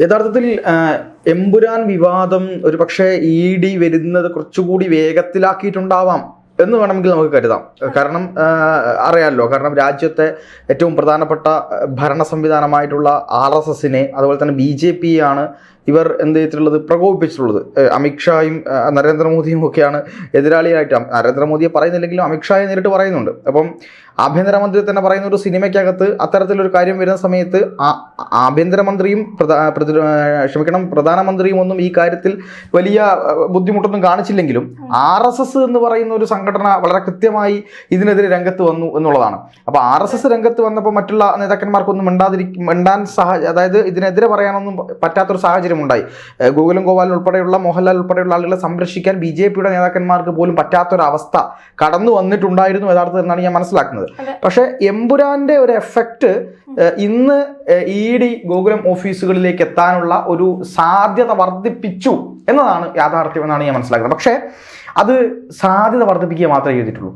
യഥാർത്ഥത്തിൽ എമ്പുരാൻ വിവാദം ഒരു പക്ഷേ ED വരുന്നത് കുറച്ചുകൂടി വേഗത്തിലാക്കിയിട്ടുണ്ടാവാം എന്ന് വേണമെങ്കിൽ നമുക്ക് കരുതാം. കാരണം അറിയാമല്ലോ, കാരണം രാജ്യത്തെ ഏറ്റവും പ്രധാനപ്പെട്ട ഭരണ സംവിധാനമായിട്ടുള്ള RSSനെ അതുപോലെ തന്നെ BJP യാണ് ഇവർ എന്ത് ചെയ്തിട്ടുള്ളത്, പ്രകോപിപ്പിച്ചിട്ടുള്ളത്. അമിത്ഷായും നരേന്ദ്രമോദിയും ഒക്കെയാണ് എതിരാളിയായിട്ട്. നരേന്ദ്രമോദിയെ പറയുന്നില്ലെങ്കിലും അമിത്ഷായെ നേരിട്ട് പറയുന്നുണ്ട്. അപ്പം ആഭ്യന്തരമന്ത്രി തന്നെ പറയുന്ന ഒരു സിനിമയ്ക്കകത്ത് അത്തരത്തിലൊരു കാര്യം വരുന്ന സമയത്ത് ആഭ്യന്തരമന്ത്രിയും പ്രധാനമന്ത്രിയും ഒന്നും ഈ കാര്യത്തിൽ വലിയ ബുദ്ധിമുട്ടൊന്നും കാണിച്ചില്ലെങ്കിലും RSS എന്ന് പറയുന്ന ഒരു സംഘടന വളരെ കൃത്യമായി ഇതിനെതിരെ രംഗത്ത് വന്നു എന്നുള്ളതാണ്. അപ്പോൾ RSS രംഗത്ത് വന്നപ്പോൾ മറ്റുള്ള നേതാക്കന്മാർക്കൊന്നും അതായത് ഇതിനെതിരെ പറയാനൊന്നും പറ്റാത്തൊരു സാഹചര്യം ഉണ്ടായി. ഗോകുലം ഗോപാൽ ഉൾപ്പെടെയുള്ള മോഹൻലാൽ ഉൾപ്പെടെയുള്ള ആളുകളെ സംരക്ഷിക്കാൻ BJP നേതാക്കന്മാർക്ക് പോലും പറ്റാത്തൊരവസ്ഥ കടന്നു വന്നിട്ടുണ്ടായിരുന്നു യഥാർത്ഥത്തിൽ എന്നാണ് ഞാൻ മനസ്സിലാക്കുന്നത്. പക്ഷെ എമ്പുരാന്റെ ഒരു എഫക്റ്റ് ഇന്ന് ED ഗോകുലം ഓഫീസുകളിലേക്ക് എത്താനുള്ള ഒരു സാധ്യത വർദ്ധിപ്പിച്ചു എന്നതാണ് യാഥാർത്ഥ്യം എന്നാണ് ഞാൻ മനസ്സിലാക്കുന്നത്. പക്ഷേ അത് സാധ്യത വർദ്ധിപ്പിക്കുക മാത്രമേ ചെയ്തിട്ടുള്ളൂ.